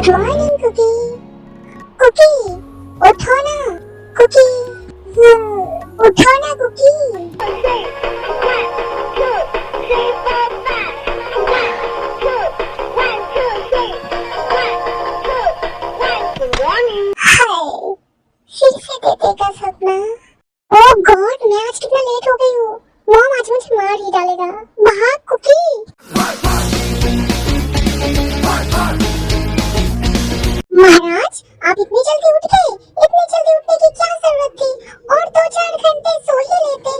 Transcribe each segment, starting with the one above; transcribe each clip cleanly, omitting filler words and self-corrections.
Good morning cookie. Cookie उठो ना। Cookie उठो ना कुकी। हाय, फिर से देखेगा सपना। ओह गॉड, मैं आज कितना लेट हो गई हूँ। मॉम आज मुझे मार ही डालेगा। भाग कुकी। महाराज, आप इतनी जल्दी उठ गए? इतनी जल्दी उठने की क्या जरूरत थी? और 2-4 घंटे सो ही लेते।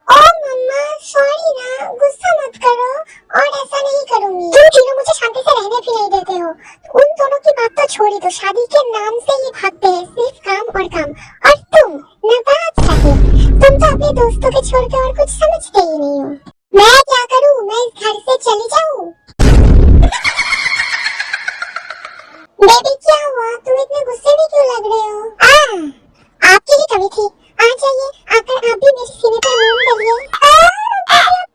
ओह मम्मा, सॉरी ना, गुस्सा मत करो। और ऐसा नहीं करूंगी। तुम तीनों मुझे शांति से रहने भी नहीं देते हो। उन दोनों की बात तो छोड़ ही दो, शादी के नाम से ही भागते हैं, सिर्फ काम और काम। और तुम नवाब साहिब, तुम तो अपने दोस्तों के छोड़ के और कुछ समझते ही नहीं हो। मैं क्या करूं? मैं इस घर से चली जाऊं? बेबी क्या हुआ? तुम इतने गुस्से में क्यों लग रहे हो? आपकी ही कमी थी। आ जाइए, आकर आप भी मेरे सीने पर मुंह डालिए।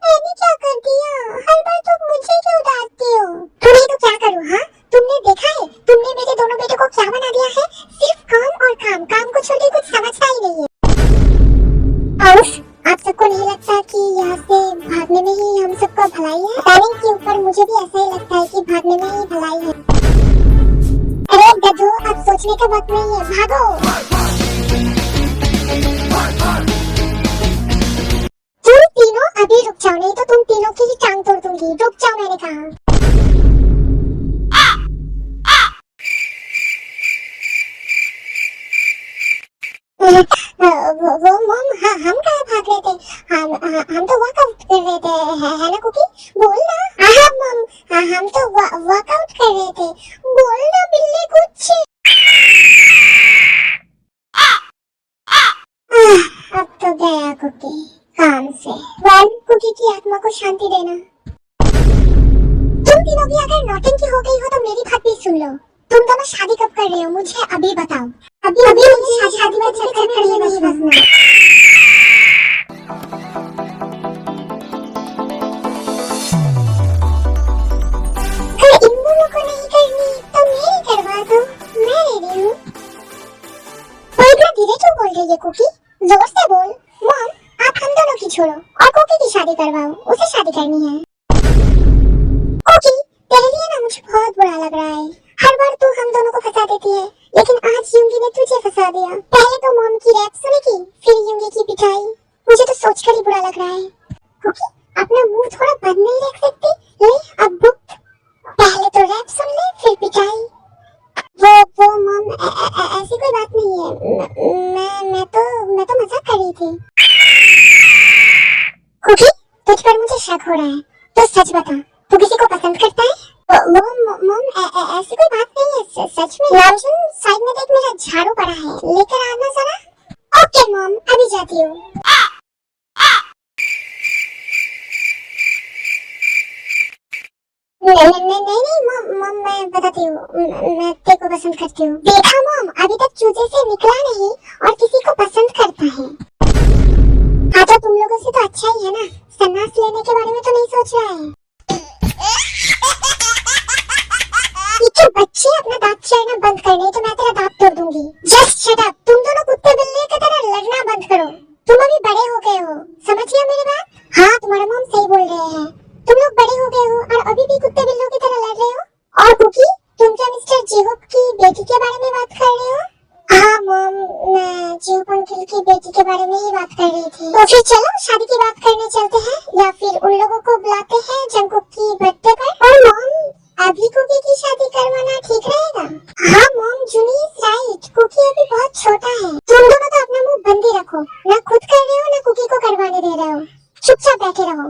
मैंने क्या कर दिया? हर बार तुम मुझे क्यों डांटती हो? तुम्हें तो क्या करूं? हाँ, तुमने देखा है तुमने मेरे दोनों बेटों को क्या बना दिया है? सिर्फ काम और काम, काम को छोड़ के कुछ समझता ही नहीं है। आप सबको नहीं लगता कि यहाँ से भागने में ही हम सबको भलाई है? पैनिक के ऊपर मुझे भी ऐसा ही लगता है कि भागने में ही भलाई है। अरे गधो, अब सोचने का वक्त नहीं है, भागो। तुम तीनों अभी रुक जाओ, नहीं तो तुम तीनों की ही टांग तोड़ दूंगी। रुक जाओ, मैंने कहा। वो मॉम, हम कहाँ भाग रहे थे? हम तो वर्कआउट कर रहे थे, है ना कुकी? बोल ना। हाँ मॉम, हम तो वर्कआउट कर रहे थे। बोल ना बिल्ली कुछ। अब तो गया कुकी काम से। कुकी की आत्मा को शांति देना। तुम तीनों भी अगर नौटंकी हो गई हो तो मेरी बात भी सुन लो। तुम दोनों शादी कब कर रहे हो? मुझे अभी बताओ। अभी मुझे शादी में चक्कर में नहीं बसना। अगर इन दोनों को नहीं करनी तो मेरी करवा दो, मैं रेडी हूँ। वो इतना धीरे क्यों बोल रही है कुकी? जोर से बोल। मॉम, आप हम दोनों की छोड़ो और कुकी की शादी करवाओ, उसे शादी करनी है। कुकी, तेरे लिए ना मुझे बहुत बुरा लग रहा है। हर बार तू हम दोनों को फंसा देती है, लेकिन आज यूंगी ने तुझे फंसा दिया। पहले तो मॉम की रैप सुनेगी, फिर यूंगी की पिटाई। मुझे तो सोचकर ही बुरा लग रहा है। कुकी, अपना मुंह थोड़ा बंद नहीं रख सकती? ले अब बुक। पहले तो रैप सुन ले, फिर पिटाई। वो मॉम, ऐसी कोई बात नहीं है। मैं तो मजाक कर रही थी। कुकी, तुझ पर मुझे शक हो रहा है, तो सच बता, तू किसी को पसंद करता है? वो मॉम, ऐसी कोई बात नहीं है, सच में। नामचुन, साइड में देख, मेरा झाड़ू पड़ा है, लेकर आना जरा। ओके मॉम, अभी जाती हूँ। नहीं मॉम, मैं बताती हूँ, मैं तेरे को पसंद करती हूँ। देखा मॉम, अभी तक चूजे से निकला नहीं और किसी को पसंद करता है। हाँ तो तुम लोगों से तो अच्छा ही है ना, संन्यास लेने के बारे में तो नहीं सोच रहा है। ये बच्चे, अपना दांत चाटना बंद कर, नहीं तो मैं तेरा दांत तोड़ दूंगी। Just shut up. तुम दोनों कुत्ते बिल्ली की तरह लड़ना बंद करो। तुम अभी बड़े हो गए हो, समझ गया मेरी बात? हाँ, तुम्हारा मॉम सही बोल रहे हैं। तुम लोग बड़े हो गए हो और अभी भी कुत्ते बिल्लियों की तरह लड़ रहे हो। और कुकी, तुम क्या मिस्टर जेहोप की बेटी के बारे में बात कर रहे हो? हाँ मॉम, मैं जेहोप अंकल की बेटी के बारे में ही बात कर रही थी। तो फिर चलो शादी की बात करने चलते हैं, या फिर उन लोगों को बुलाते हैं जंकुक की बर्थडे पर। और मॉम, अभी कुकी की शादी करवाना ठीक रहेगा? हाँ मॉम, जुनी इज राइट, कुकी अभी बहुत छोटा है। तुम दोनों तो अपना मुंह बंद ही रखो, ना खुद कर रहे हो ना कुकी को करवाने दे रहे हो। चुपचाप बैठे रहो।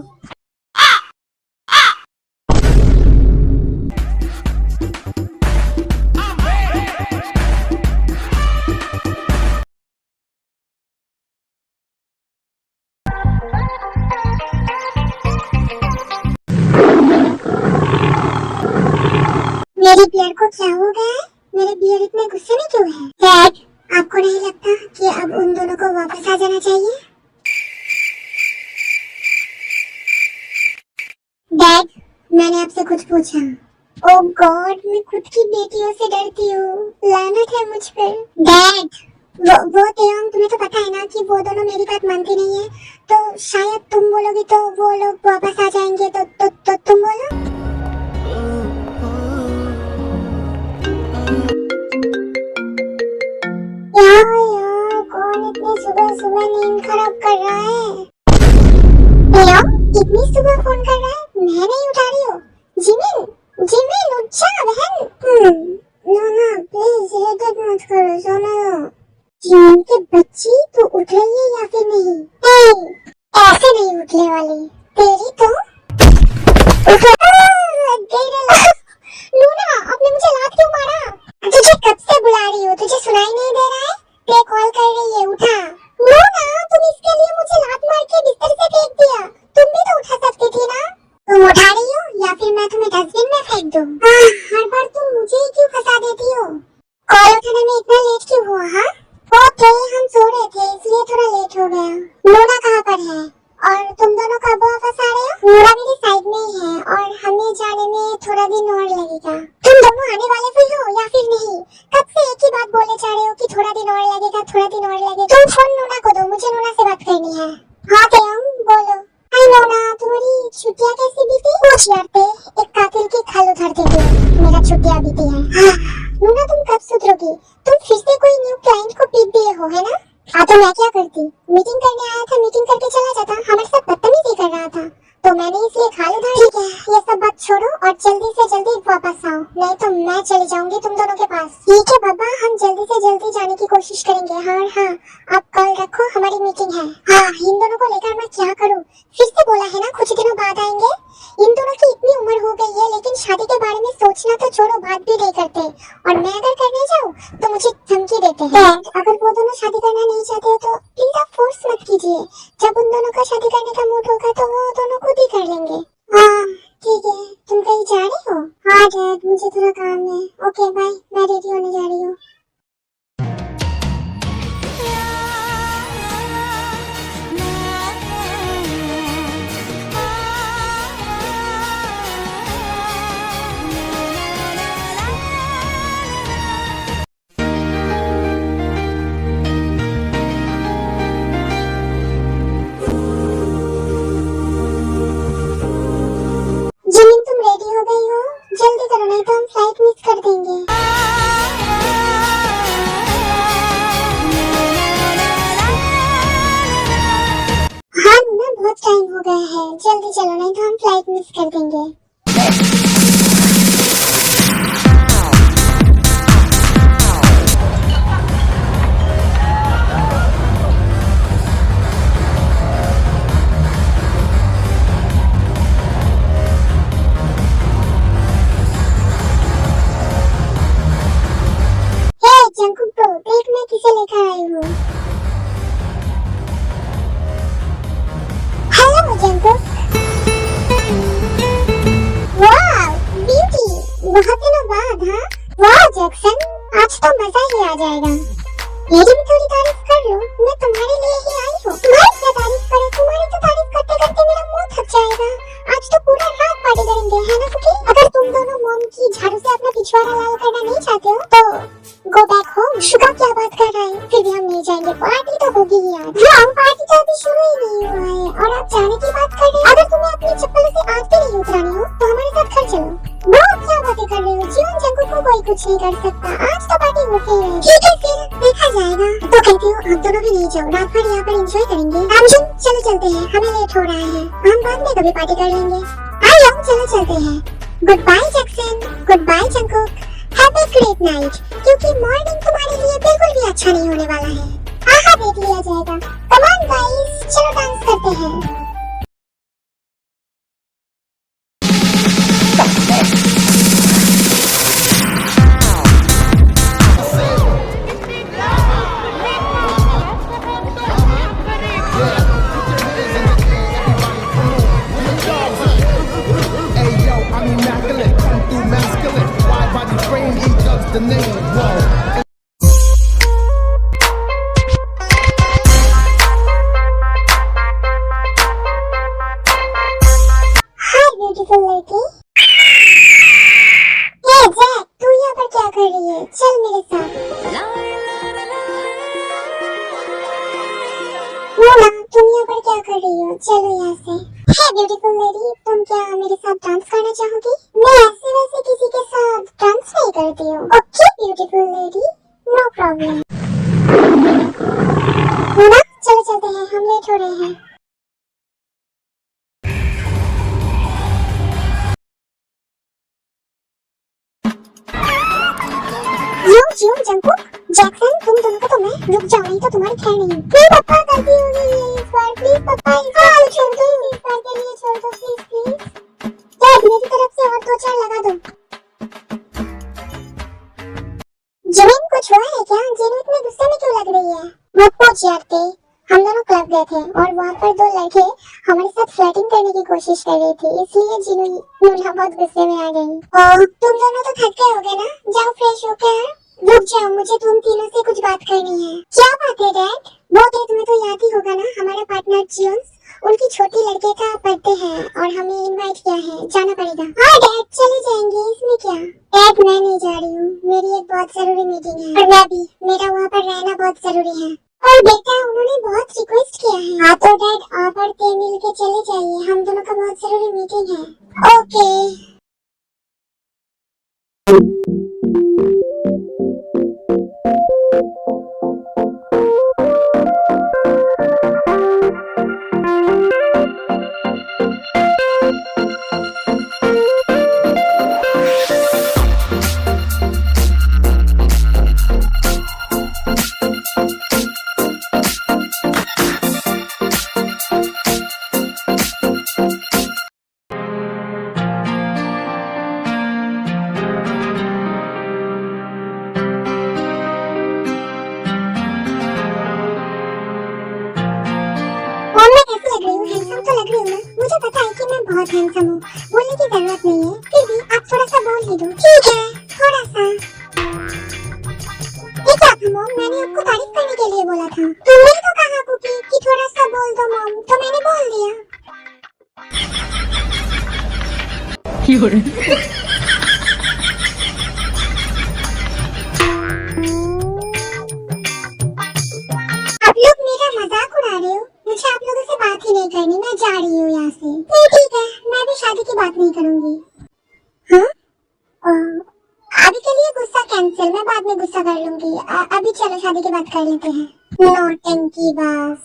मेरी बियर को क्या हो गया है? मेरे बियर इतने गुस्से में क्यों है? डैड, आपको नहीं लगता कि अब उन दोनों को वापस आ जाना चाहिए? डैड, मैंने आपसे कुछ पूछा। ओह गॉड, मैं खुद की बेटियों से डरती हूँ, लानत है मुझ पर। डैड, वो तेयंग, तुम्हें तो पता है ना कि वो दोनों मेरी बात मानती नहीं है, तो शायद तुम बोलोगी तो वो लोग वापस आ जाएंगे, तो तुम बोलो। यार कौन इतनी सुबह सुबह नींद खराब कर रहा है? तेयंग, इतनी सुबह फोन कर रहा है, मैं नहीं उठा रही हूँ। जिमिन, जिमिन उठ जा बहन। ना प्लीज इरिटेट मत करो, सोने दो। जिमिन के बच्ची, तू उठ रही है या फिर नहीं? ऐसे नहीं उठने वाली तेरी तो लग गई रे। लूना, आपने मुझे लात क्यों मारा? तुझे कब से बुला रही हूँ, तुझे सुनाई नहीं दे रहा है? पे कॉल कर रही है, उठा। लूना, तुम इसके लिए मुझे लात मार के बिस्तर से फेंक दिया, तुम भी तो उठा सकती थी ना? तुम उठा रही हो या फिर मैं तुम्हें डस्टबिन में फेंक दूं? हर बार तुम मुझे ही क्यों फंसा देती हो? कॉल उठाने में इतना लेट क्यों हुआ? हाँ, ओके, हम सो रहे थे इसलिए थोड़ा लेट हो गया। लूना कहाँ पर है? और तुम दोनों कब वापस आ रहे हो? लूना मेरी साइड में ही है और हमें जाने में थोड़ा दिन और लगेगा। तुम दोनों आने वाले भी हो या फिर नहीं? कब से एक ही बात बोले जा रहे हो कि थोड़ा दिन और लगेगा, थोड़ा दिन और लगेगा। तुम फोन लूना को दो, मुझे लूना से बात करनी है। हाँ तेयंग, बोलो। हाय लूना, तुम्हारी छुट्टियां कैसी बीती? कुछ डरते, एक कातिल की खाल उधर देती है, मेरा छुट्टियां बीती है। लूना, तुम कब सुधरोगी? तुम फिर से कोई न्यू क्लाइंट को पीट दिए हो, है ना? हाँ, तो मैं क्या करती? मीटिंग करने आया था, मीटिंग करके चला जाता, हमारे साथ बदतमीजी कर रहा था, तो मैंने इसलिए खाल उधार। ठीक है, ये सब बात छोड़ो और जल्दी से जल्दी वापस आओ, नहीं तो मैं चली जाऊंगी तुम दोनों के पास। ठीक है बाबा, हम जल्दी से जल्दी जाने की कोशिश करेंगे। हाँ, आप कॉल रखो, हमारी मीटिंग है। हाँ, इन दोनों को लेकर मैं क्या करूँ? फिर से बोला है ना कुछ दिनों बाद आएंगे। इन दोनों की इतनी उम्र हो गई है, लेकिन शादी के बारे में सोचना तो छोड़ो, बात भी नहीं करते। और मैं अगर करने जाऊँ तो मुझे धमकी देते हैं। अगर वो दोनों शादी करना नहीं चाहते तो प्लीज आप फोर्स मत कीजिए। जब उन दोनों का शादी करने का मूड होगा तो वो दोनों खुद ही कर लेंगे। हाँ ठीक है, तुम कहीं जा रही हो? हाँ डैड, मुझे थोड़ा काम है। ओके बाय, मैं रेडी होने जा रही हूँ। जिमिन, तुम रेडी हो गई हो? जल्दी करो, नहीं तो हम फ्लाइट मिस कर देंगे। हाँ ना, बहुत टाइम हो गया है, जल्दी चलो, नहीं तो हम फ्लाइट मिस कर देंगे। जंकुक ब्रो, देख मैं किसे लेकर आई हूँ। Hello Jungkook. वाव ब्यूटी, बहुत दिनों बाद। हाँ वाह जैक्सन, आज तो मजा ही आ जाएगा। मेरी भी थोड़ी तारीफ कर लो, मैं तुम्हारे लिए ही आई हूँ। तुम्हारी क्या तारीफ करे, तुम्हारी तो तारीफ करते करते मेरा मुंह थक जाएगा। आज तो पूरा रात पार्टी करेंगे, है ना कुकी? अगर तुम दोनों मॉम की झाड़ू से अपना पिछवाड़ा लाल करना नहीं चाहते हो तो गो बैक होम। शुगा क्या बात कर रहा है? फिर भी हम नहीं जाएंगे, पार्टी तो होगी ही आज। हाँ, पार्टी तो अभी शुरू ही नहीं हुआ है और आप जाने की बात कर रहे हैं। अगर तुम्हें अपनी चप्पलों से आग भी नहीं उतरानी हो तो हमारे साथ घर चलो। वो क्या बातें कर रहे हो? जीवन जंकुक को कोई कुछ नहीं कर सकता, आज तो पार्टी होगी ही। ठीक है, फिर देखा जाएगा। तो कहती हो आप दोनों भी नहीं जाओ, रात भर यहाँ पर एंजॉय करेंगे। रामजन चलो चलते हैं, हमें लेट हो रहा है, हम बाद में कभी पार्टी कर लेंगे। आओ चलो चलते हैं। Goodbye Jackson, goodbye Jungkook, have a great night. क्योंकि मॉर्निंग तुम्हारे लिए बिल्कुल भी अच्छा नहीं होने वाला है। आहा, देख लिया जाएगा। कम ऑन गाइस, चलो डांस करते हैं। The name, whoa. क्या कर रही हो? चलो यहाँ से। हे ब्यूटीफुल लेडी, तुम क्या मेरे साथ डांस करना चाहोगी? मैं ऐसे वैसे किसी के साथ डांस नहीं करती हूँ। Okay beautiful lady, no problem. Mona, चलो चलते हैं, हम लेट हो रहे हैं। यो जंकुक, जैक्सन, तुम दोनों को तो मैं रुक जाओ, नहीं तो तुम्हारी खैर नहीं। प्लीज पापा, गलती हो गई है इस बार, प्लीज पापा इस बार छोड़ दो, इस बार के लिए छोड़ दो प्लीज प्लीज। डैड मेरी तरफ से और 2-4 लगा दो। जिमिन, कुछ हुआ है क्या? जीनू इतने गुस्से में क्यों लग रही है? मत पूछ यार ते, हम दोनों क्लब गए थे और वहाँ पर 2 लड़के हमारे साथ फ्लर्टिंग करने की कोशिश कर रहे थे, इसलिए जीनू मुन्ना बहुत गुस्से में आ गई। और तुम दोनों तो थक गए होगे ना, जाओ फ्रेश होके आओ। रुक जाओ, मुझे तुम तीनों से कुछ बात करनी है। क्या बात है डैड? वो डे तुम्हें तो याद ही होगा ना, हमारा पार्टनर जियोन्स, उनकी छोटी लड़के का बर्थडे है और हमें इनवाइट किया है, जाना पड़ेगा। हाँ डैड, चले जाएंगे, इसमें क्या। डैड मैं नहीं जा रही हूँ, मेरी एक बहुत जरूरी मीटिंग है। और मैं भी, मेरा वहाँ पर रहना बहुत जरूरी है। और बेटा उन्होंने बहुत रिक्वेस्ट किया है। हाँ तो डैड आप और ते मिल के चले जाइए, हम दोनों का बहुत जरूरी मीटिंग है। ओके। हैंडसम तो लग रही हूँ ना, मुझे पता है कि मैं बहुत हैंडसम हूँ, बोलने की जरूरत नहीं है, फिर भी आप थोड़ा सा बोल ही दो। ठीक है, थोड़ा सा। ये क्या था मॉम, मैंने आपको तारीफ करने के लिए बोला था। तुमने तो कहा कुकी कि थोड़ा सा बोल दो मॉम, तो मैंने बोल दिया। आप लोग मेरा मजाक उड़ा रहे हो, मुझे आप लोगों से बात ही नहीं करनी, मैं जा रही हूँ यहाँ से। ठीक है, मैं भी शादी की बात नहीं करूँगी। हाँ, अभी के लिए गुस्सा कैंसिल, मैं बाद में गुस्सा कर लूंगी। अभी चलो शादी की बात कर लेते हैं। नौटंकी बस।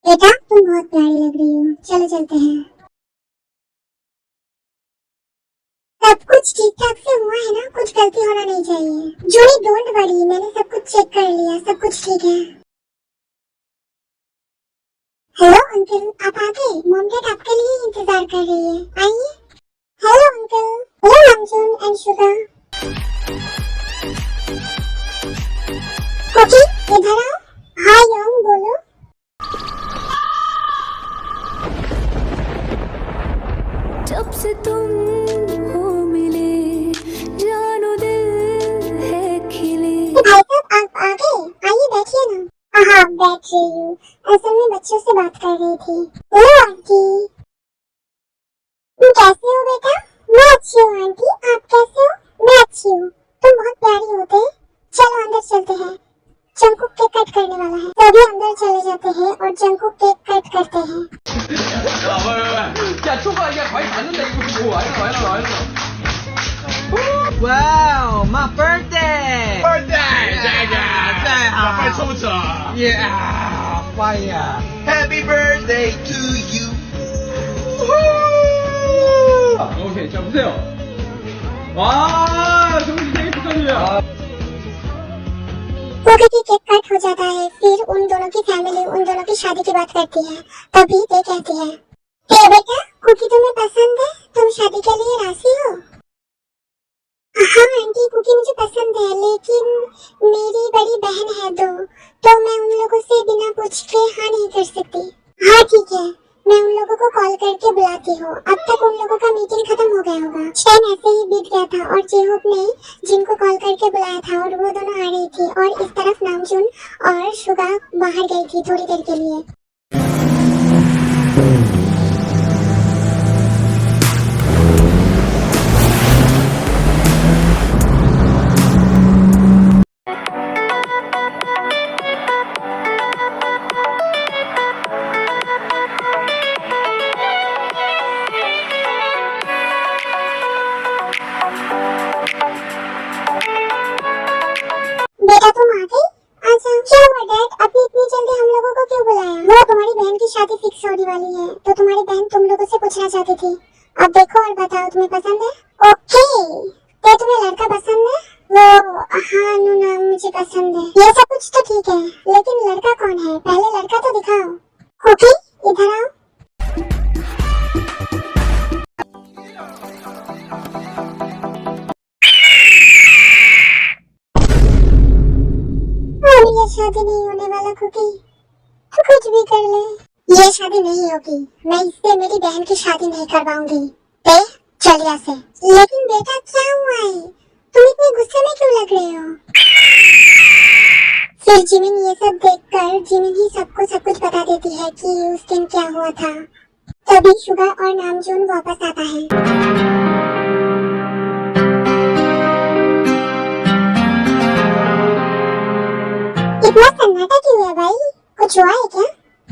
बेटा तुम बहुत प्यारी लग रही हो, चलो चलते हैं। सब कुछ ठीक ठाक से हुआ है ना, कुछ गलती होना नहीं चाहिए। जूही डोंट वरी, मैंने सब कुछ चेक कर लिया, सब कुछ ठीक है। हेलो अंकल, आप आ गए? मॉम डैड आपके लिए इंतजार कर रही है, आइए। Hello uncle. Hello Namjoon and Suga. Kookie इधर आओ। हाय योंग, बोलो। जब से तुम हो मिले, जानो दिल है खिले। भाई साहब आप आ गए, आइए बैठिए ना। हाँ बैठ रही हूँ, असल में बच्चों से बात कर रही थी। हेलो आंटी, तुम कैसे हो बेटा? मैं अच्छी हूँ आंटी, आप कैसे हो? मैं अच्छी हूँ, तुम बहुत प्यारी होते। चलो अंदर चलते हैं, जंकुक केक कट करने वाला है। सभी अंदर चले जाते हैं और जंकुक केक कट करते हैं। 呀，中国也快看着那个来了。 Wow, my birthday! birthday，这个太好快抽着。 Yeah, fire! Happy birthday to you. OK，자 보세요. 와, 정신 생일 축하드려요. Cookie की केक कट हो जाता है, फिर उन दोनों की फैमिली उन दोनों की शादी की बात करती है। तभी ते कहती है, हे बेटा कुकी तुम्हें पसंद है, तुम शादी के लिए राजी हो? हाँ आंटी, कुकी मुझे पसंद है, लेकिन मेरी बड़ी बहन है दो, तो मैं उन लोगों से बिना पूछ के हाँ नहीं कर करती हो। अब तक उन लोगों का मीटिंग खत्म हो गया होगा। टाइम ऐसे ही बीत गया था और जेहोप ने जिन को कॉल करके बुलाया था और वो दोनों आ रही थी और इस तरफ नामजुन और शुगा बाहर गई थी थोड़ी देर के लिए। बेटा तुम आ गई? अच्छा क्या हुआ डैड, अभी इतनी जल्दी हम लोगों को क्यों बुलाया? वो तुम्हारी बहन की शादी फिक्स होने वाली है तो तुम्हारी बहन तुम लोगों से पूछना चाहती थी। अब देखो और बताओ तुम्हें पसंद है? ओके तो तुम्हें लड़का पसंद है? वो हाँ नूना मुझे पसंद है। ये सब कुछ तो ठीक है लेकिन लड़का कौन है? पहले लड़का तो दिखाओ। ओके इधर आओ। ये शादी नहीं होने वाला कुकी, तू कुछ भी कर ले, ये शादी नहीं होगी। मैं इससे मेरी बहन की शादी नहीं करवाऊंगी। चल यहाँ से। लेकिन बेटा क्या हुआ है? तुम इतने गुस्से में क्यों लग रहे हो? फिर जिमिन ये सब देखकर जिमिन ही सबको सब कुछ बता देती है कि उस दिन क्या हुआ था। तभी शुगा और नामजून वापस आता है। इतना सन्नाटा क्यों है भाई? कुछ हुआ है क्या?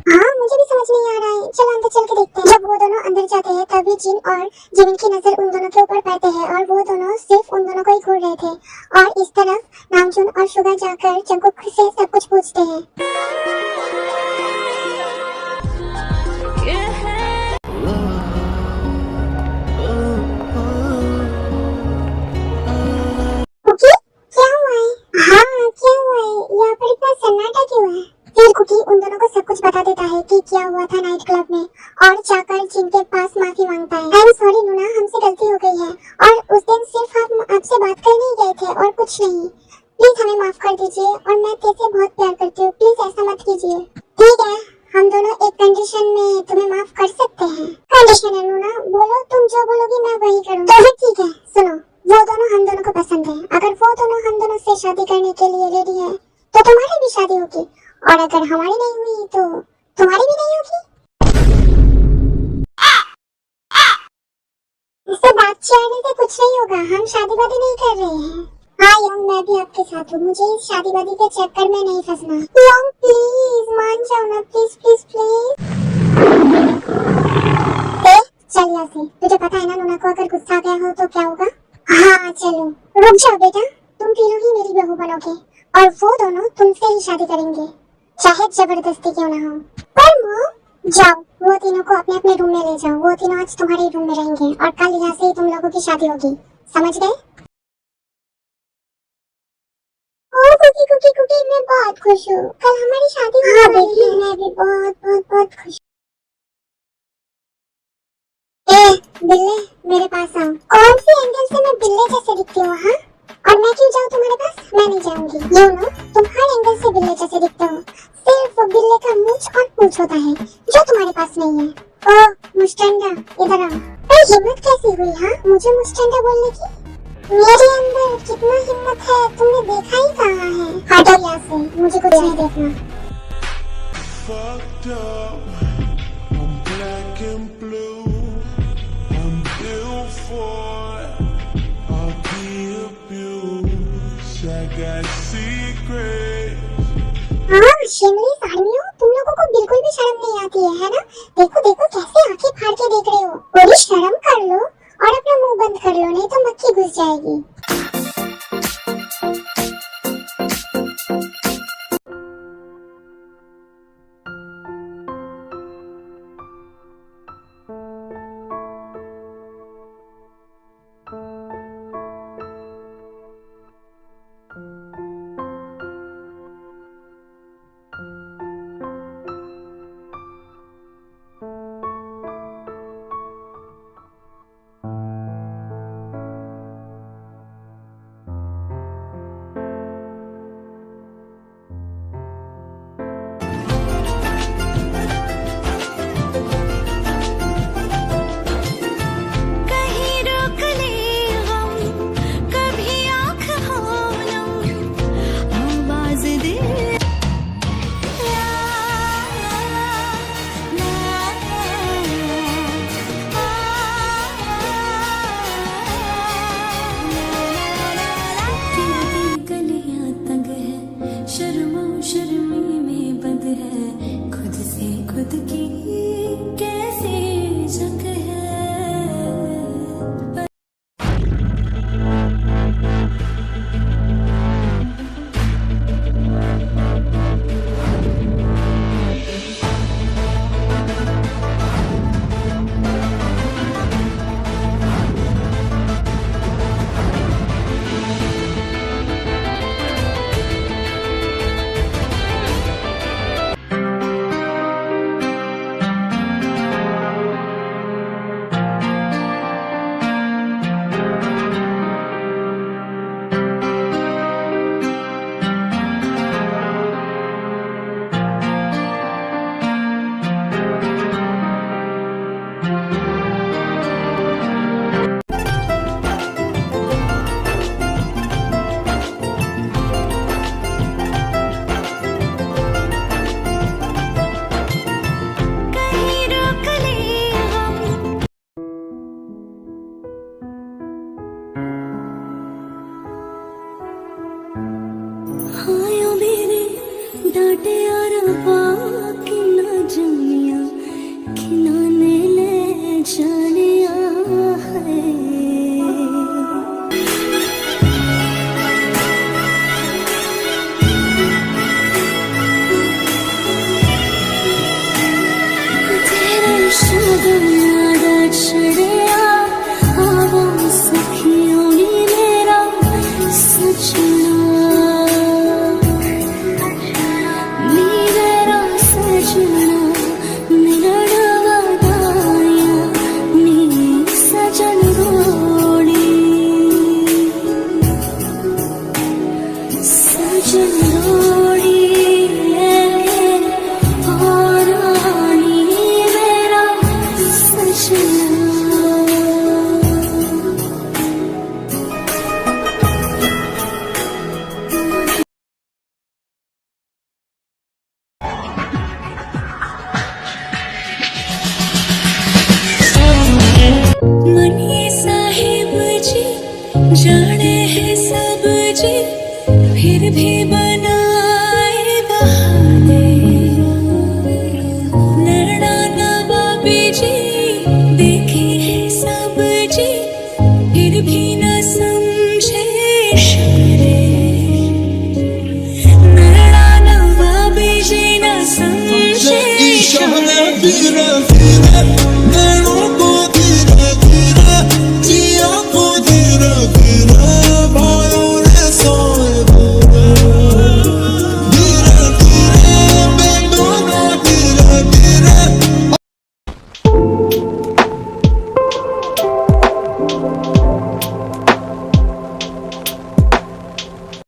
हाँ मुझे भी समझ नहीं आ रहा है। चलो अंदर चल के देखते हैं। जब वो दोनों अंदर जाते हैं तभी जिन और जिमिन की नजर उन दोनों के ऊपर पड़ते हैं और वो दोनों सिर्फ उन दोनों को ही घूर रहे थे और इस तरफ नामजून और शुगा जाकर जंगकुक से सब कुछ पूछते हैं। कुकी क्या हुआ है? हाँ क्या हुआ है? यहाँ पर इतना सन्नाटा क्यों है? फिर कुकी उन दोनों को सब कुछ बता देता है कि क्या हुआ था नाइट क्लब में और जाकर जिनके पास माफी मांगता है। आई एम सॉरी नूना, हमसे गलती हो गई है और उस दिन सिर्फ हम आपसे बात करने ही गए थे और कुछ नहीं। प्लीज हमें माफ कर दीजिए और मैं तेरे बहुत प्यार करती हूँ, प्लीज ऐसा मत कीजिए। ठीक है हम दोनों एक कंडीशन में तुम्हें माफ कर सकते हैं। कंडीशन है नूना? बोलो, तुम जो बोलोगी मैं वही करूँगी। तो ठीक है सुनो, वो दोनों हम दोनों को पसंद है। अगर वो दोनों हम दोनों से शादी करने के लिए रेडी है तो तुम्हारी भी शादी होगी और अगर हमारी नहीं हुई तो तुम्हारी भी नहीं होगी। इससे बात छेड़ने से कुछ नहीं होगा, हम शादीवादी नहीं कर रहे हैं। हाँ यंग मैं भी आपके साथ हूँ, मुझे इस शादीवादी के चक्कर में नहीं फंसना। यंग प्लीज मान जाओ ना, प्लीज प्लीज प्लीज। चल यहाँ से। तुझे पता है ना नूना को अगर गुस्सा आ गया हो तो क्या होगा? हाँ चलो। रुक जाओ बेटा, तुम तीनों ही मेरी बहू बनोगे और वो दोनों तुमसे ही शादी करेंगे चाहे जबरदस्ती क्यों ना हो। पर मॉम जाओ, वो तीनों को अपने अपने रूम में ले जाओ। वो तीनों आज तुम्हारे रूम में रहेंगे और कल यहाँ से ही तुम लोगों की शादी होगी, समझ गए? ओ कुकी कुकी कुकी मैं बहुत खुश हूँ, कल हमारी शादी होने वाली है। मैं भी बहुत बहुत बहुत खुश। बिल्ले मेरे पास आओ। कौन सी एंगल से मैं बिल्ले जैसे दिखती हूँ? हाँ और मैं क्यों जाऊँ तुम्हारे पास? मैं नहीं जाऊंगी। यू नो तुम हर एंगल से बिल्ले जैसे दिखते हो, सिर्फ बिल्ले का मूंछ और पूंछ होता है जो तुम्हारे पास नहीं है। ओह मुस्टंडा इधर आओ। पर हिम्मत कैसी हुई? हाँ मुझे मुस्टंडा बोलने की? मेरे अंदर कितना हिम्मत है तुमने देखा ही कहाँ है। हटो यहाँ से, मुझे कुछ नहीं देखना। Fucked up, I'm black and blue. I'm built for all the abuse. I got secrets. हाँ शिमली साड़ियों, तुम लोगों को बिल्कुल भी शर्म नहीं आती है ना? देखो देखो कैसे आंखें फाड़ के देख रहे हो। थोड़ी शर्म कर लो और अपना मुंह बंद कर लो, नहीं तो मक्खी घुस जाएगी। खुद की कैसी झक है। कहीं रोक ले हम हाँ यो मेरे डांटे और बाकी ना जमिया खिनाने ले जानिया है। तेरे शगन याद चढ़िया आवाज़ सखियों नी मेरा सजना नी मेरा सजना मेरा डवादाया नी सजन रोड़ी सजन रोड़ी लेके और आनी मेरा सजना। मनिए साहिब जी जाने हैं सब जी फिर भी बनाए बहाने। नैना नवाबी जी देखे हैं सब जी फिर भी न समझे इशारे। नैना नवाबी जी न समझे इशारे।